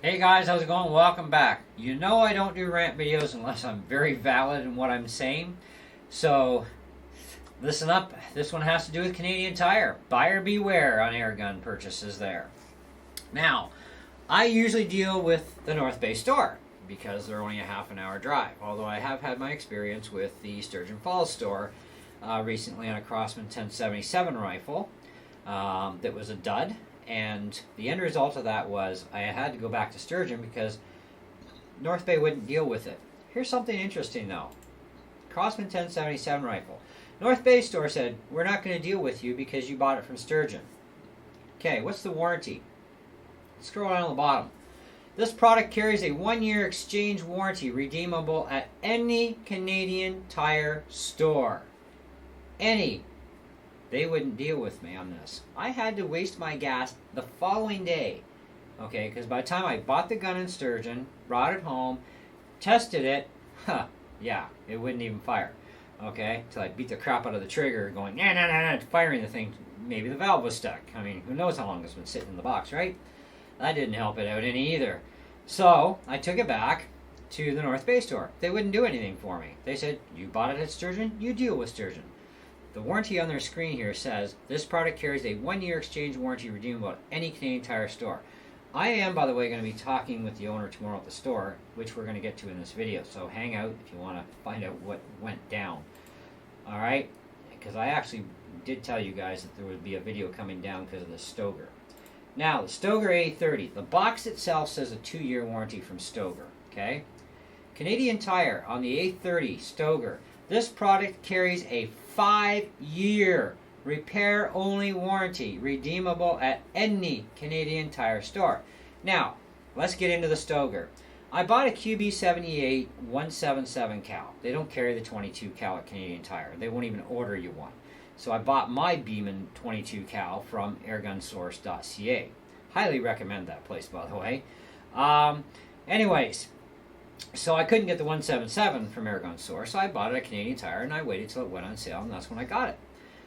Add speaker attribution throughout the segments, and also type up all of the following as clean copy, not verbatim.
Speaker 1: Hey guys, how's it going? Welcome back. You know I don't do rant videos unless I'm very valid in what I'm saying. So listen up. This one has to do with Canadian Tire. Buyer beware on airgun purchases there. Now, I usually deal with the North Bay store because they're only a half an hour drive. Although I have had my experience with the Sturgeon Falls store recently on a Crossman 1077 rifle that was a dud. And the end result of that was I had to go back to Sturgeon because North Bay wouldn't deal with it. Here's something interesting though. Crossman 1077 rifle. North Bay store said, we're not going to deal with you because you bought it from Sturgeon. Okay, what's the warranty? Scroll down to the bottom. This product carries a 1-year exchange warranty redeemable at any Canadian Tire store. Any. They wouldn't deal with me on this. I had to waste my gas the following day. Okay, because by the time I bought the gun in Sturgeon, brought it home, tested it, yeah, it wouldn't even fire. Okay, till I beat the crap out of the trigger, going, nah, firing the thing. Maybe the valve was stuck. I mean, who knows how long it's been sitting in the box, right? That didn't help it out any either. So, I took it back to the North Bay store. They wouldn't do anything for me. They said, you bought it at Sturgeon, you deal with Sturgeon. The warranty on their screen here says, this product carries a 1-year exchange warranty redeemable at any Canadian Tire store. I am, by the way, going to be talking with the owner tomorrow at the store, which we're going to get to in this video. So hang out if you want to find out what went down. Alright? Because I actually did tell you guys that there would be a video coming down because of the Stoeger. Now, the Stoeger A30. The box itself says a 2-year warranty from Stoeger. Okay? Canadian Tire on the A30 Stoeger. This product carries a 5-year repair-only warranty, redeemable at any Canadian Tire store. Now, let's get into the Stoeger. I bought a QB78 177 cal. They don't carry the 22 cal at Canadian Tire. They won't even order you one. So I bought my Beeman 22 cal from airgunsource.ca. Highly recommend that place, by the way. Anyways, so I couldn't get the 177 from Airgun Source, so I bought it at Canadian Tire, and I waited till it went on sale, and that's when I got it.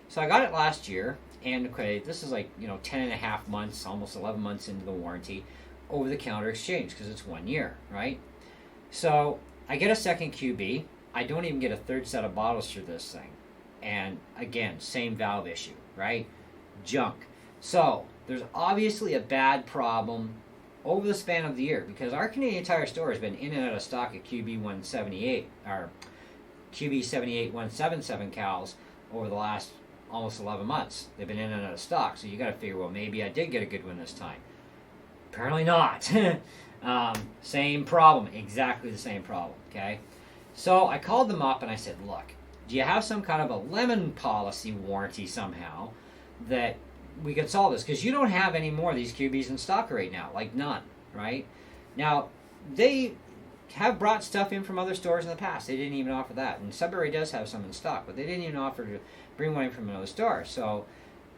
Speaker 1: So I got it last year, and okay, this is like 10 and a half months, almost 11 months into the warranty, over-the-counter exchange, because it's 1 year, right? So I get a second QB. I don't even get a third set of bottles through this thing. And again, same valve issue, right? Junk. So there's obviously a bad problem over the span of the year, because our Canadian Tire store has been in and out of stock at QB 178 or QB 78 177 cals over the last almost 11 months. They've been in and out of stock, so you got to figure, well, maybe I did get a good one this time. Apparently not. Same problem, exactly the same problem. Okay, so I called them up and I said, look, do you have some kind of a lemon policy warranty somehow that we could solve this? Because you don't have any more of these QBs in stock right now, like none, right? Now, they have brought stuff in from other stores in the past. They didn't even offer that. And Sudbury does have some in stock, but they didn't even offer to bring one in from another store. So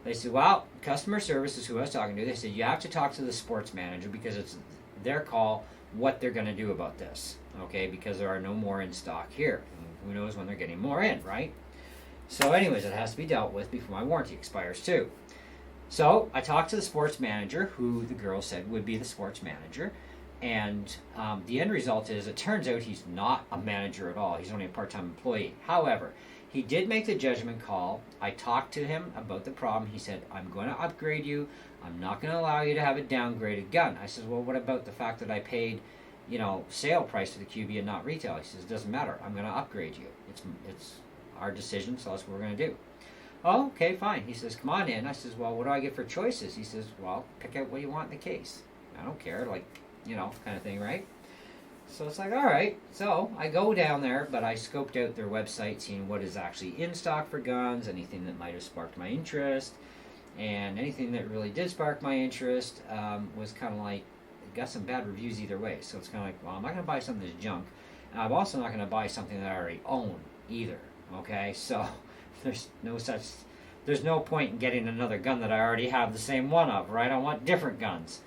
Speaker 1: they said, well, customer service is who I was talking to. They said, you have to talk to the sports manager because it's their call what they're going to do about this, okay? Because there are no more in stock here. And who knows when they're getting more in, right? So anyways, it has to be dealt with before my warranty expires too. So I talked to the sports manager, who the girl said would be the sports manager, and the end result is it turns out he's not a manager at all. He's only a part-time employee. However, he did make the judgment call. I talked to him about the problem. He said, I'm going to upgrade you. I'm not going to allow you to have a downgraded gun. I said, well, what about the fact that I paid, sale price to the QB and not retail? He says, it doesn't matter. I'm going to upgrade you. It's our decision, so that's what we're going to do. Oh, okay, fine. He says, come on in. I says, well, what do I get for choices? He says, well, pick out what you want in the case. I don't care, kind of thing, right? So it's like, all right. So I go down there, but I scoped out their website, seeing what is actually in stock for guns, anything that might have sparked my interest, and anything that really did spark my interest was kind of like, it got some bad reviews either way. So it's kind of like, well, I'm not going to buy something that's junk, and I'm also not going to buy something that I already own either, okay? So there's no point in getting another gun that I already have the same one of, right? I want different guns.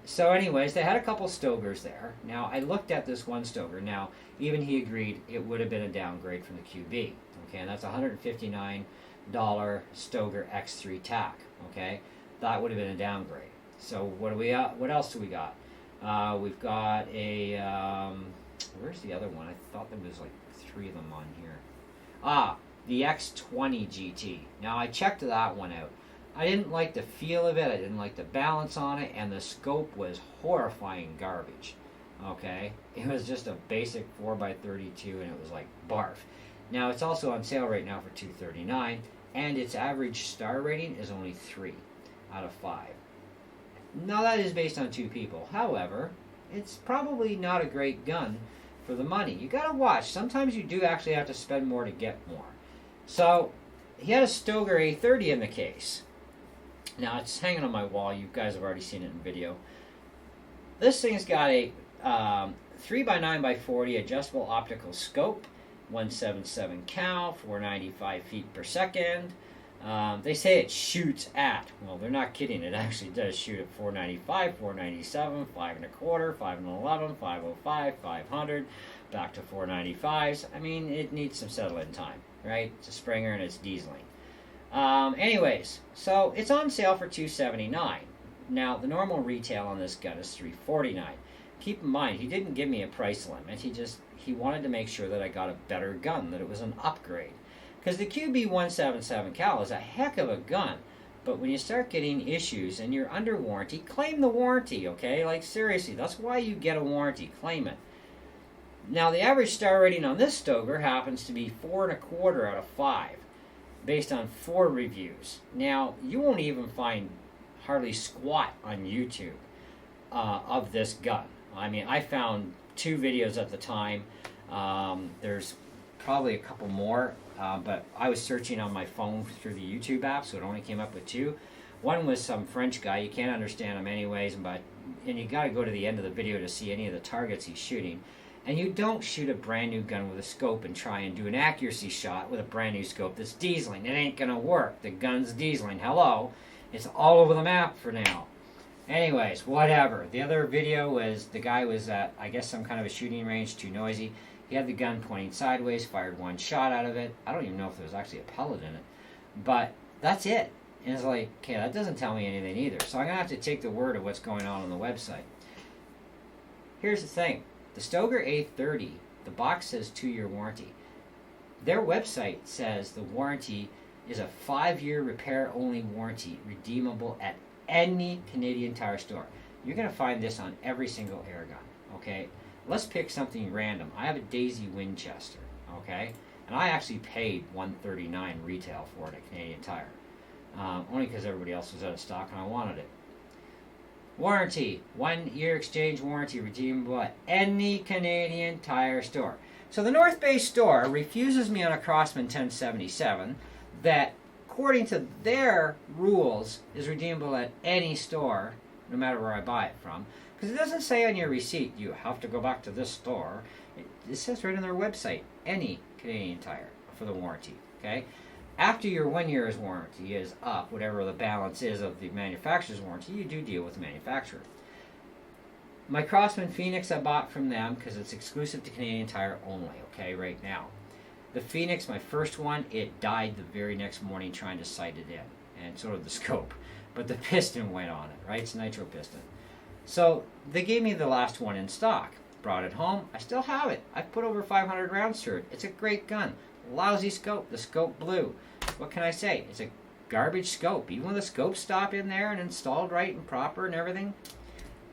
Speaker 1: So anyways, they had a couple Stoegers there. Now, I looked at this one Stoeger. Now, even he agreed it would have been a downgrade from the QB. Okay, and that's $159 Stoeger X3 TAC. Okay, that would have been a downgrade. So what else do we got? We've got a, where's the other one? I thought there was like 3 of them on here. The X20 GT. Now I checked that one out. I didn't like the feel of it, I didn't like the balance on it, and the scope was horrifying garbage. Okay? It was just a basic 4x32 and it was like barf. Now it's also on sale right now for $239, and its average star rating is only 3 out of 5. Now that is based on 2 people. However, it's probably not a great gun for the money. You gotta watch. Sometimes you do actually have to spend more to get more. So, he had a Stoeger A30 in the case. Now, it's hanging on my wall. You guys have already seen it in video. This thing's got a 3x9x40 adjustable optical scope, 177 cal, 495 feet per second. They say it shoots at. Well, they're not kidding. It actually does shoot at 495, 497, 5 1/4, 5 11, 505, 500, back to 495s. I mean, it needs some settle-in time, right? It's a Springer and it's dieseling. Anyways, so it's on sale for $279. Now, the normal retail on this gun is $349. Keep in mind, he didn't give me a price limit. He wanted to make sure that I got a better gun, that it was an upgrade. Because the QB177 cal is a heck of a gun, but when you start getting issues and you're under warranty, claim the warranty, okay? Like, seriously, that's why you get a warranty. Claim it. Now, the average star rating on this Stoeger happens to be 4 1/4 out of 5, based on 4 reviews. Now, you won't even find hardly squat on YouTube of this gun. I mean, I found 2 videos at the time. There's probably a couple more, but I was searching on my phone through the YouTube app, so it only came up with 2. One was some French guy. You can't understand him anyways, and you got to go to the end of the video to see any of the targets he's shooting. And you don't shoot a brand new gun with a scope and try and do an accuracy shot with a brand new scope that's dieseling. It ain't gonna work. The gun's dieseling. Hello. It's all over the map for now. Anyways, whatever. The other video was the guy was at, I guess, some kind of a shooting range, too noisy. He had the gun pointing sideways, fired 1 shot out of it. I don't even know if there was actually a pellet in it. But that's it. And it's like, okay, that doesn't tell me anything either. So I'm going to have to take the word of what's going on the website. Here's the thing. The Stoeger A30, the box says 2-year warranty. Their website says the warranty is a 5-year repair-only warranty, redeemable at any Canadian Tire store. You're going to find this on every single Airgun, okay? Let's pick something random. I have a Daisy Winchester, okay? And I actually paid $139 retail for it at Canadian Tire. Only because everybody else was out of stock and I wanted it. Warranty, 1-year exchange warranty, redeemable at any Canadian Tire store. So the North Bay store refuses me on a Crosman 1077 that, according to their rules, is redeemable at any store, no matter where I buy it from. Because it doesn't say on your receipt, you have to go back to this store. It says right on their website, any Canadian Tire for the warranty, okay? After your 1 year's warranty is up, whatever the balance is of the manufacturer's warranty, you do deal with the manufacturer. My Crosman Phoenix I bought from them because it's exclusive to Canadian Tire only, okay, right now. The Phoenix, my first one, it died the very next morning trying to sight it in, and so did the scope. But the piston went on it, right? It's nitro piston. So they gave me the last one in stock. Brought it home. I still have it. I've put over 500 rounds through it. It's a great gun. Lousy scope. The scope blew. What can I say? It's a garbage scope. Even with the scope stop in there and installed right and proper and everything,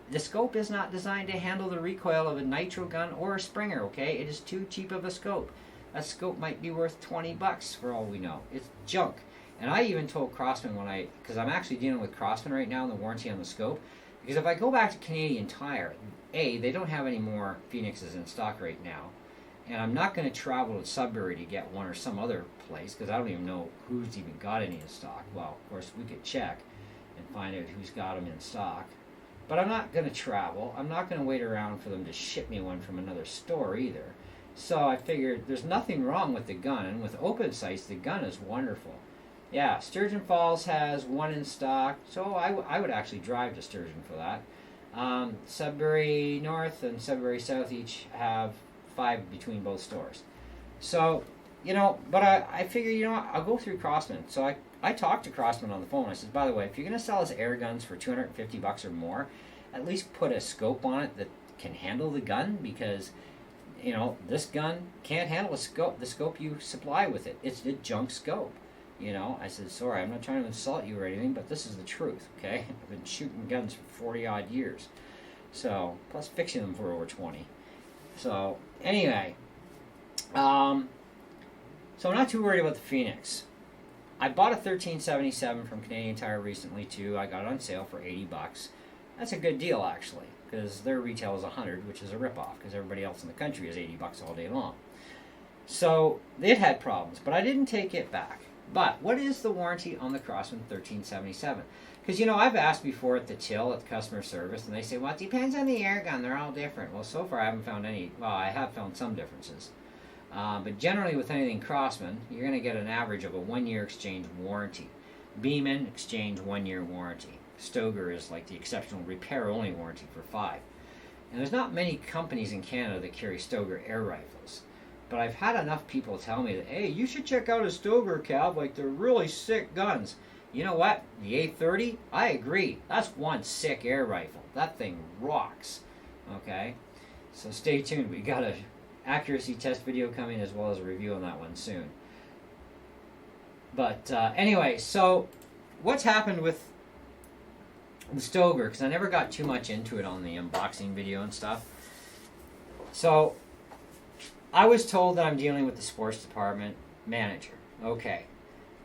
Speaker 1: the scope is not designed to handle the recoil of a nitro gun or a Springer, okay? It is too cheap of a scope. That scope might be worth $20 for all we know. It's junk. And I even told Crosman because I'm actually dealing with Crosman right now in the warranty on the scope, because if I go back to Canadian Tire, A, they don't have any more Phoenixes in stock right now, and I'm not going to travel to Sudbury to get one or some other place, because I don't even know who's even got any in stock. Well, of course, we could check and find out who's got them in stock. But I'm not going to travel. I'm not going to wait around for them to ship me one from another store either. So I figured there's nothing wrong with the gun, and with open sights, the gun is wonderful. Yeah, Sturgeon Falls has one in stock, so I would actually drive to Sturgeon for that. Sudbury North and Sudbury South each have 5 between both stores. So, but I figure, I'll go through Crosman. So I talked to Crosman on the phone. I said, by the way, if you're going to sell us air guns for $250 or more, at least put a scope on it that can handle the gun? Because, you know, this gun can't handle the scope you supply with it. It's a junk scope. You know, I said, sorry, I'm not trying to insult you or anything, but this is the truth, okay? I've been shooting guns for 40-odd years. So, plus fixing them for over 20. So, anyway, so I'm not too worried about the Phoenix. I bought a 1377 from Canadian Tire recently, too. I got it on sale for $80. That's a good deal, actually, because their retail is $100, which is a ripoff, because everybody else in the country is $80 all day long. So, it had problems, but I didn't take it back. But what is the warranty on the Crosman 1377? Because, you know, I've asked before at the till at customer service, and they say, well, it depends on the air gun. They're all different. Well, so far I haven't found any. Well, I have found some differences. But generally with anything Crosman, you're going to get an average of a 1-year exchange warranty. Beeman, exchange 1-year warranty. Stoeger is like the exceptional repair-only warranty for 5. And there's not many companies in Canada that carry Stoeger air rifles. But I've had enough people tell me that, hey, you should check out a Stoeger, Cav. Like, they're really sick guns. You know what? The A30, I agree. That's one sick air rifle. That thing rocks. Okay? So stay tuned. We got a accuracy test video coming as well as a review on that one soon. But anyway, so what's happened with the Stoeger? Because I never got too much into it on the unboxing video and stuff. So I was told that I'm dealing with the sports department manager. Okay.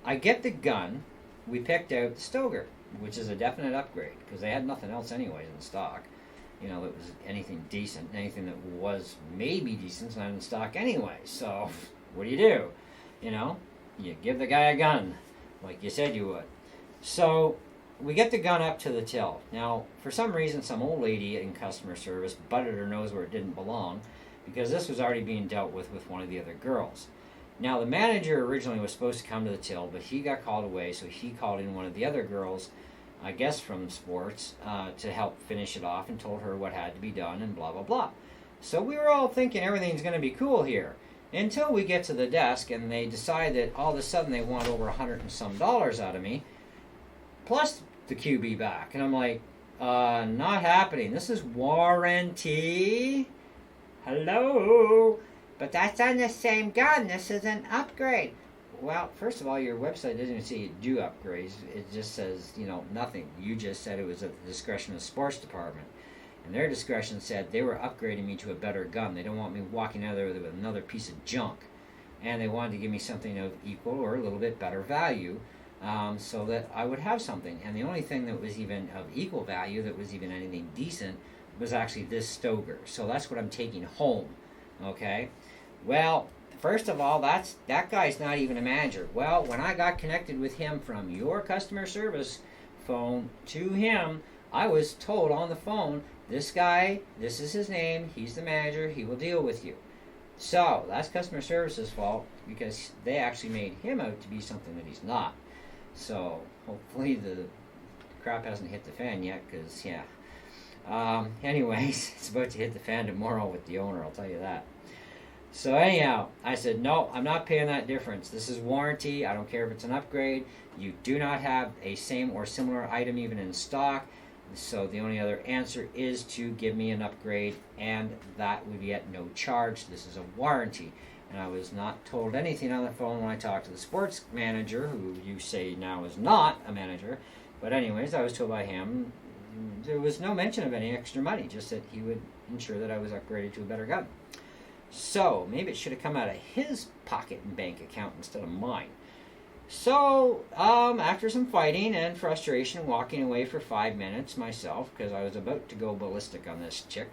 Speaker 1: I get the gun. We picked out the Stoeger, which is a definite upgrade, because they had nothing else anyways in stock. You know, that was anything decent. Anything that was maybe decent is not in stock anyway. So, what do? You know, you give the guy a gun, like you said you would. So, we get the gun up to the till. Now, for some reason, some old lady in customer service butted her nose where it didn't belong, because this was already being dealt with one of the other girls. Now, the manager originally was supposed to come to the till, but he got called away, so he called in one of the other girls, I guess from sports, to help finish it off and told her what had to be done and blah, blah, blah. So we were all thinking everything's going to be cool here, until we get to the desk and they decide that all of a sudden they want over $100 and some out of me, plus the QB back. And I'm like, not happening. This is warranty. Hello? But that's on the same gun. This is an upgrade. Well, first of all, your website doesn't even say you do upgrades. It just says, you know, nothing. You just said it was at the discretion of the sports department. And their discretion said they were upgrading me to a better gun. They don't want me walking out of there with another piece of junk. And they wanted to give me something of equal or a little bit better value, so that I would have something. And the only thing that was even of equal value, that was even anything decent, was actually this Stoeger. So that's what I'm taking home. Okay? Well, first of all, that guy's not even a manager. Well, when I got connected with him from your customer service phone to him, I was told on the phone, this guy, this is his name, he's the manager, he will deal with you. So, that's customer service's fault, because they actually made him out to be something that he's not. So, hopefully the crap hasn't hit the fan yet, because, yeah. Anyways, it's about to hit the fan tomorrow with the owner, I'll tell you that. So anyhow, I said, no, I'm not paying that difference. This is warranty. I don't care if it's an upgrade. You do not have a same or similar item even in stock. So the only other answer is to give me an upgrade, and that would be at no charge. This is a warranty. And I was not told anything on the phone when I talked to the sports manager, who you say now is not a manager. But anyways, I was told by him there was no mention of any extra money, just that he would ensure that I was upgraded to a better gun. So, maybe it should have come out of his pocket and bank account instead of mine. So, after some fighting and frustration, walking away for 5 minutes myself, because I was about to go ballistic on this chick,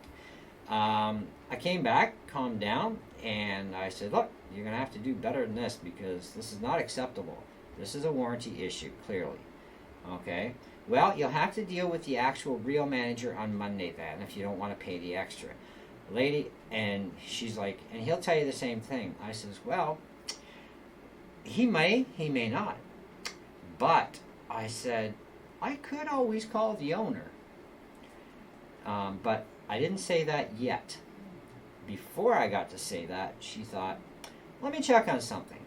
Speaker 1: I came back, calmed down, and I said, look, you're going to have to do better than this, because this is not acceptable. This is a warranty issue, clearly. Okay? Well, you'll have to deal with the actual real manager on Monday then, if you don't want to pay the extra. Lady, and she's like, and he'll tell you the same thing. I says, well, he may not. But I said, I could always call the owner. But I didn't say that yet. Before I got to say that, she thought, let me check on something.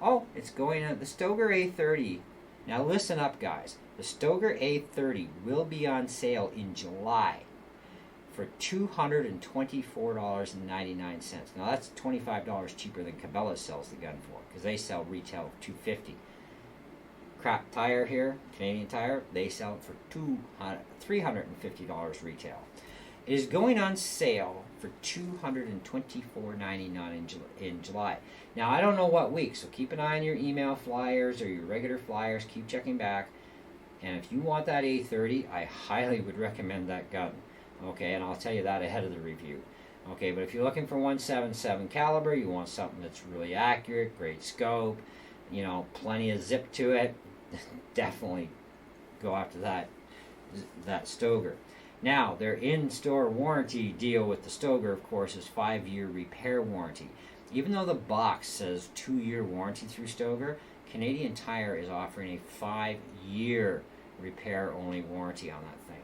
Speaker 1: Oh, it's going on the Stoeger A30 Now listen up, guys. The Stoeger A30 will be on sale in July for $224.99. Now that's $25 cheaper than Cabela sells the gun for, because they sell retail $250. Crap Tire here, Canadian Tire, they sell it for $350 retail. It is going on sale for $224.99 in July. Now I don't know what week, so keep an eye on your email flyers or your regular flyers. Keep checking back. And if you want that A30, I highly would recommend that gun. Okay, and I'll tell you that ahead of the review. Okay, but if you're looking for 177 caliber, you want something that's really accurate, great scope, plenty of zip to it, definitely go after that Stoeger. Now, their in-store warranty deal with the Stoeger, of course, is 5-year repair warranty. Even though the box says 2-year warranty through Stoeger, Canadian Tire is offering a 5-year repair-only warranty on that thing.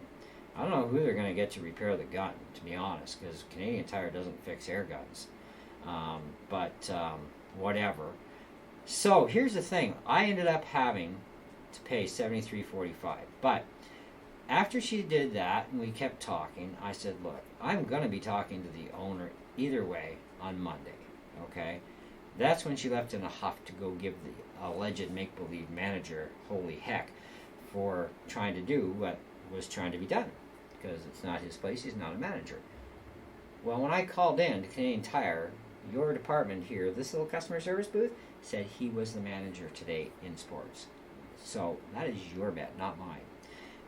Speaker 1: I don't know who they're going to get to repair the gun, to be honest, because Canadian Tire doesn't fix air guns. But whatever. So here's the thing. I ended up having to pay $73.45. But after she did that and we kept talking, I said, look, I'm going to be talking to the owner either way on Monday. Okay? That's when she left in a huff to go give the alleged make-believe manager holy heck for trying to do what was trying to be done, because it's not his place, he's not a manager. Well, when I called in to Canadian Tire, your department here, this little customer service booth, said he was the manager today in sports. So that is your bet, not mine.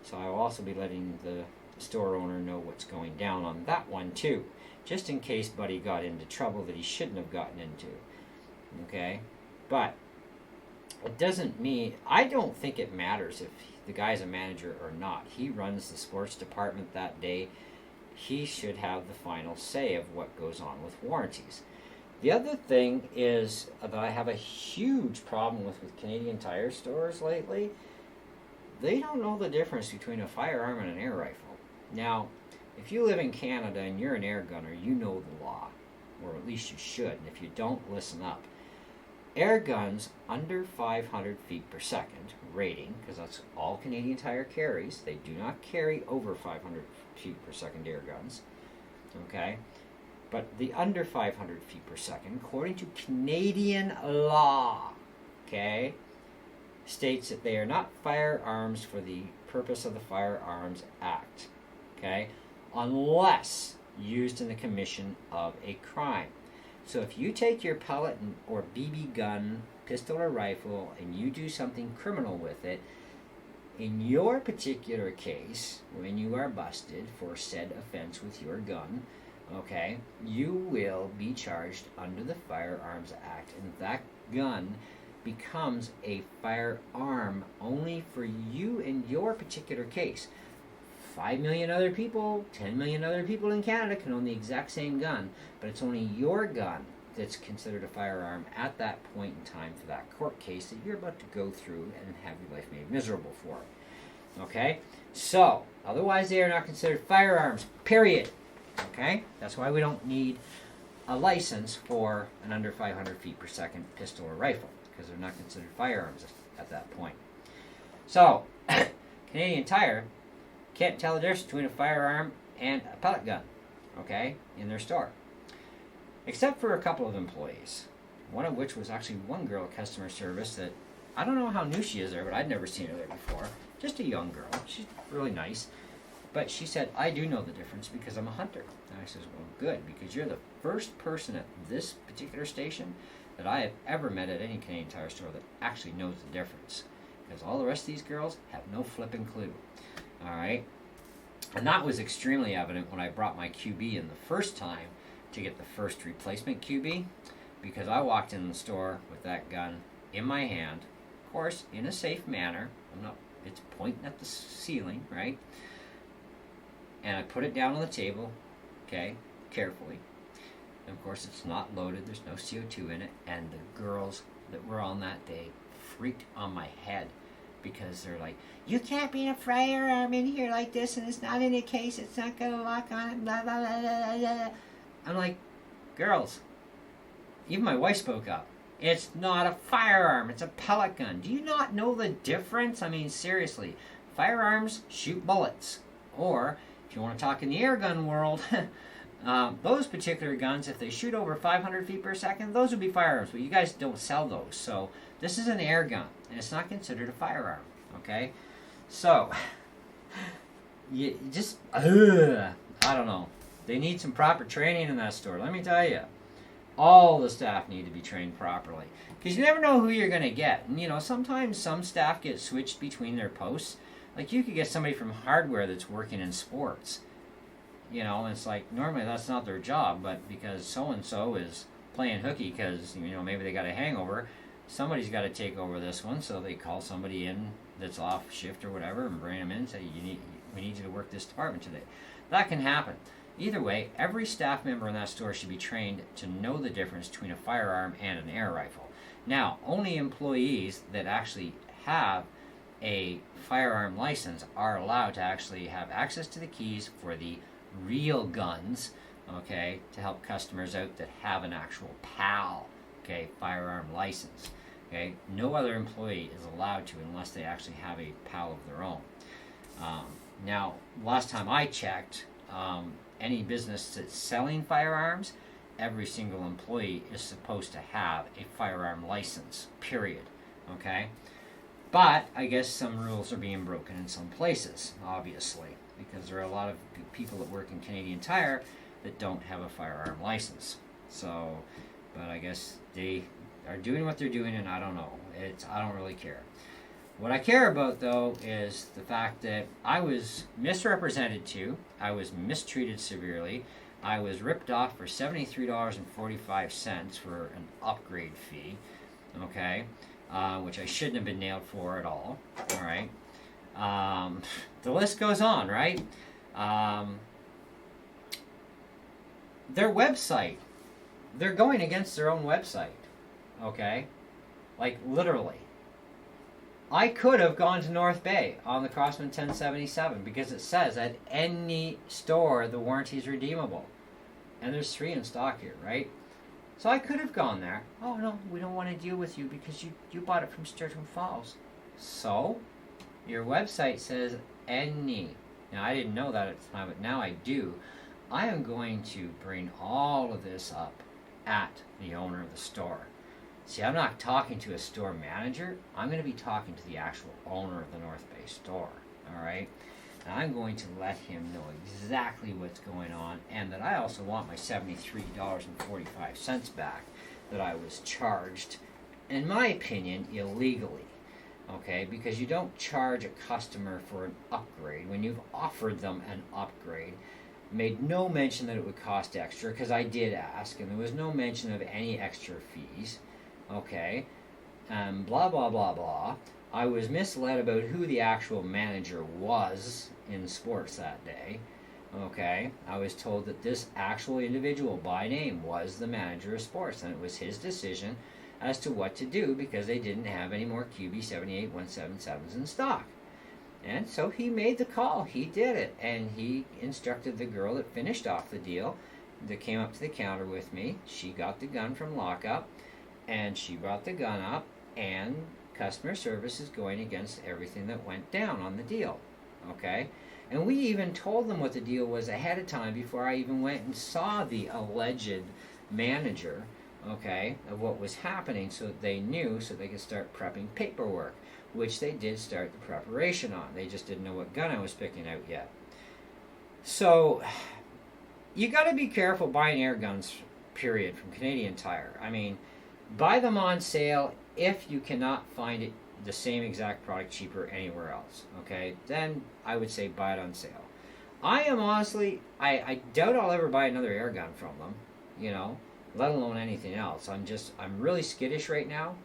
Speaker 1: So I will also be letting the store owner know what's going down on that one too, just in case Buddy got into trouble that he shouldn't have gotten into. Okay? But it doesn't mean, I don't think it matters if the guy's a manager or not. He runs the sports department that day. He should have the final say of what goes on with warranties. The other thing is that I have a huge problem with Canadian Tire stores lately. They don't know the difference between a firearm and an air rifle. Now, if you live in Canada and you're an air gunner, you know the law, or at least you should. And if you don't, listen up. Air guns under 500 feet per second rating, because that's all Canadian Tire carries. They do not carry over 500 feet per second air guns. Okay? But the under 500 feet per second, according to Canadian law, okay, states that they are not firearms for the purpose of the Firearms Act, okay, unless used in the commission of a crime. So if you take your pellet or BB gun, pistol or rifle, and you do something criminal with it, in your particular case, when you are busted for said offense with your gun, okay, you will be charged under the Firearms Act, and that gun becomes a firearm only for you in your particular case. 5 million other people, 10 million other people in Canada can own the exact same gun, but it's only your gun that's considered a firearm at that point in time for that court case that you're about to go through and have your life made miserable for. Okay? So, otherwise they are not considered firearms, period. Okay? That's why we don't need a license for an under 500 feet per second pistol or rifle, because they're not considered firearms at that point. So, Canadian Tire can't tell the difference between a firearm and a pellet gun, okay, in their store. Except for a couple of employees, one of which was actually one girl at customer service that, I don't know how new she is there, but I'd never seen her there before. Just a young girl. She's really nice. But she said, I do know the difference because I'm a hunter. And I says, well, good, because you're the first person at this particular station that I have ever met at any Canadian Tire store that actually knows the difference. Because all the rest of these girls have no flipping clue. All right? And that was extremely evident when I brought my QB in the first time to get the first replacement QB, because I walked in the store with that gun in my hand, of course, in a safe manner. It's pointing at the ceiling, right? And I put it down on the table, okay, carefully. And of course, it's not loaded. There's no CO2 in it. And the girls that were on that day freaked on my head, because they're like, you can't be a firearm in here like this, and it's not in a case. It's not going to lock on it, blah, blah, blah, blah, blah. I'm like, girls, even my wife spoke up. It's not a firearm, it's a pellet gun. Do you not know the difference? I mean, seriously, firearms shoot bullets. Or, if you want to talk in the air gun world, those particular guns, if they shoot over 500 feet per second, those would be firearms, but you guys don't sell those. So, this is an air gun, and it's not considered a firearm, okay? So, you just, I don't know. They need some proper training in that store, let me tell you. All the staff need to be trained properly. Because you never know who you're going to get. And, you know, sometimes some staff get switched between their posts. Like, you could get somebody from hardware that's working in sports. You know, and it's like, normally that's not their job, but because so-and-so is playing hooky because, you know, maybe they got a hangover, somebody's got to take over this one, so they call somebody in that's off shift or whatever and bring them in and say, we need you to work this department today. That can happen. Either way, every staff member in that store should be trained to know the difference between a firearm and an air rifle. Now, only employees that actually have a firearm license are allowed to actually have access to the keys for the real guns, okay, to help customers out that have an actual PAL, okay, firearm license. Okay, no other employee is allowed to unless they actually have a PAL of their own. Now, last time I checked, any business that's selling firearms, every single employee is supposed to have a firearm license, period. Okay? But I guess some rules are being broken in some places, obviously, because there are a lot of people that work in Canadian Tire that don't have a firearm license. So, but I guess they are doing what they're doing, and I don't know. I don't really care. What I care about, though, is the fact that I was misrepresented to, I was mistreated severely, I was ripped off for $73.45 for an upgrade fee, okay, which I shouldn't have been nailed for at all, all right. The list goes on, right? Their website, they're going against their own website, okay, like literally. I could have gone to North Bay on the Crossman 1077 because it says at any store the warranty is redeemable. And there's 3 in stock here, right? So I could have gone there. Oh, no, we don't want to deal with you because you bought it from Sturgeon Falls. So, your website says any. Now, I didn't know that at the time, but now I do. I am going to bring all of this up at the owner of the store. See, I'm not talking to a store manager. I'm going to be talking to the actual owner of the North Bay store, all right? And I'm going to let him know exactly what's going on and that I also want my $73.45 back that I was charged, in my opinion, illegally, okay? Because you don't charge a customer for an upgrade when you've offered them an upgrade. Made no mention that it would cost extra because I did ask, and there was no mention of any extra fees. Okay, blah, blah, blah, blah. I was misled about who the actual manager was in sports that day. Okay, I was told that this actual individual by name was the manager of sports, and it was his decision as to what to do because they didn't have any more QB78177s in stock. And so he made the call. He did it, and he instructed the girl that finished off the deal that came up to the counter with me. She got the gun from lockup. And she brought the gun up, and customer service is going against everything that went down on the deal, okay? And we even told them what the deal was ahead of time before I even went and saw the alleged manager, okay, of what was happening so that they knew so they could start prepping paperwork, which they did start the preparation on. They just didn't know what gun I was picking out yet. So, you got to be careful buying air guns, period, from Canadian Tire. I mean, buy them on sale if you cannot find it the same exact product cheaper anywhere else, okay? Then I would say buy it on sale. I am honestly, I doubt I'll ever buy another air gun from them, you know, let alone anything else. I'm really skittish right now,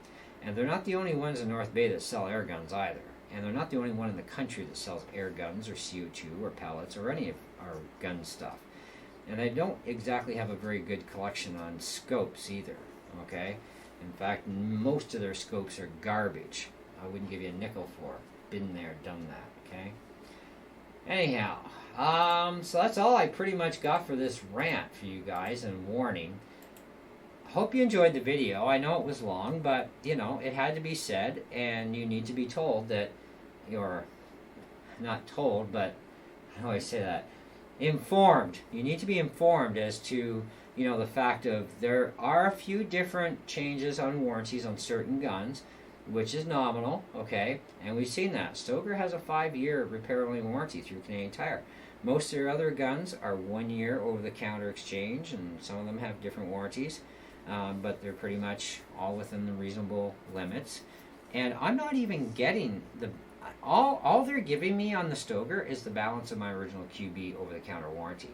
Speaker 1: and they're not the only ones in North Bay that sell air guns either. And they're not the only one in the country that sells air guns or CO2 or pellets or any of our gun stuff. And they don't exactly have a very good collection on scopes either, okay? In fact, most of their scopes are garbage. I wouldn't give you a nickel for it. Been there, done that, okay? Anyhow, so that's all I pretty much got for this rant for you guys and warning. hope you enjoyed the video. I know it was long, but you know, it had to be said, and you need to be told that you're not told, but how do I say that? Informed. You need to be informed as to, you know, the fact of there are a few different changes on warranties on certain guns, which is nominal, okay? And we've seen that. Stoeger has a 5-year repair-only warranty through Canadian Tire. Most of their other guns are 1 year over-the-counter exchange, and some of them have different warranties, but they're pretty much all within the reasonable limits. And I'm not even getting the all they're giving me on the Stoeger is the balance of my original QB over-the-counter warranty.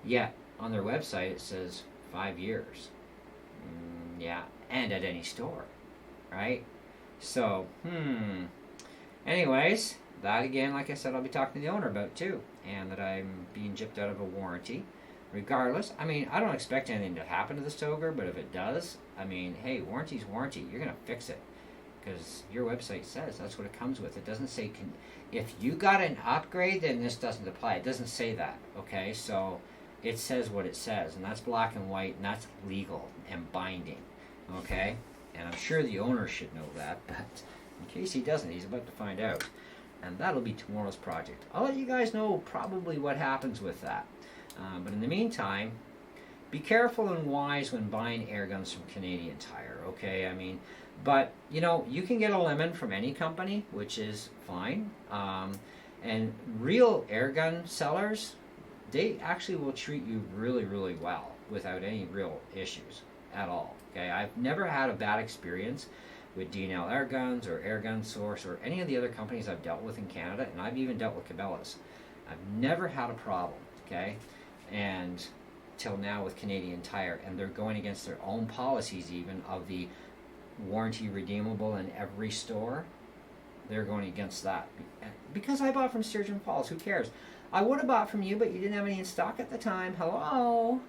Speaker 1: Yet on their website it says 5 years. Yeah, and at any store, right? So, anyways, that again, like I said, I'll be talking to the owner about too, and that I'm being gypped out of a warranty. Regardless, I mean, I don't expect anything to happen to the Stoeger, but if it does, I mean, hey, warranty's warranty. You're gonna fix it because your website says that's what it comes with. It doesn't say if you got an upgrade, then this doesn't apply. It doesn't say that. Okay, so it says what it says, and that's black and white, and that's legal and binding. Okay, and I'm sure the owner should know that, but in case he doesn't, he's about to find out, and that'll be tomorrow's project. I'll let you guys know probably what happens with that. But in the meantime, be careful and wise when buying air guns from Canadian Tire, okay? I mean, but, you know, you can get a lemon from any company, which is fine. And real air gun sellers, they actually will treat you really, really well without any real issues at all, okay? I've never had a bad experience with D&L Airguns or Airgun Source or any of the other companies I've dealt with in Canada, and I've even dealt with Cabela's. I've never had a problem, okay? And till now with Canadian Tire, and they're going against their own policies even of the warranty redeemable in every store. They're going against that because I bought from Sturgeon Falls. Who cares? I would have bought from you, but you didn't have any in stock at the time. Hello,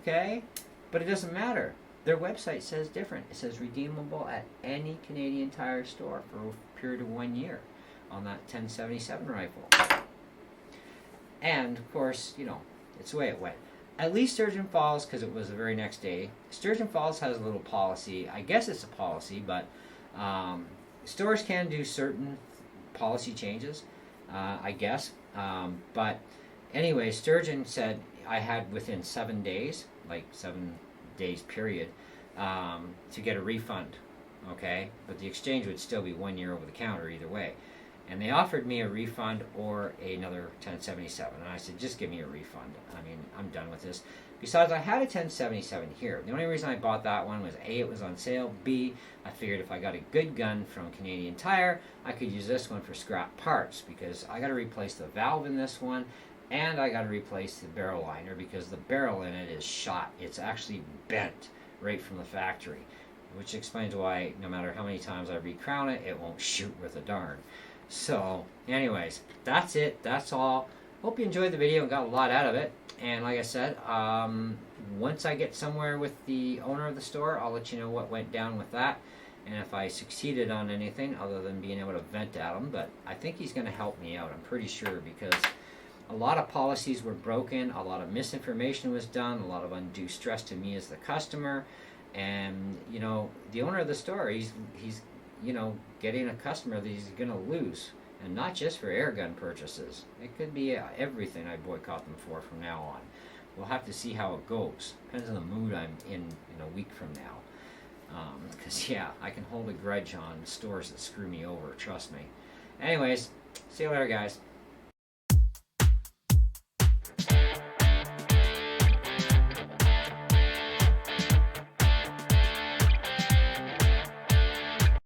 Speaker 1: okay? But it doesn't matter. Their website says different. It says redeemable at any Canadian Tire store for a period of 1 year on that 1077 rifle. And of course, you know, it's the way it went. At least Sturgeon Falls, because it was the very next day. Sturgeon Falls has a little policy. I guess it's a policy, but stores can do certain policy changes, I guess. But anyway, Sturgeon said I had within 7 days, like 7 days period, to get a refund. Okay, but the exchange would still be 1 year over the counter either way. And they offered me a refund or another 1077. And I said, just give me a refund. I mean, I'm done with this. Besides, I had a 1077 here. The only reason I bought that one was A, it was on sale. B, I figured if I got a good gun from Canadian Tire, I could use this one for scrap parts. Because I got to replace the valve in this one. And I got to replace the barrel liner because the barrel in it is shot. It's actually bent right from the factory. Which explains why no matter how many times I recrown it, it won't shoot with a darn. So, anyways, that's it. That's all. Hope you enjoyed the video and got a lot out of it. And like I said, once I get somewhere with the owner of the store, I'll let you know what went down with that. And if I succeeded on anything other than being able to vent at him. But I think he's going to help me out. I'm pretty sure because a lot of policies were broken. A lot of misinformation was done. A lot of undue stress to me as the customer. And, you know, the owner of the store, he's you know, getting a customer that he's going to lose. And not just for air gun purchases. It could be everything I boycott them for from now on. We'll have to see how it goes. Depends on the mood I'm in a week from now. Because, yeah, I can hold a grudge on stores that screw me over, trust me. Anyways, see you later, guys.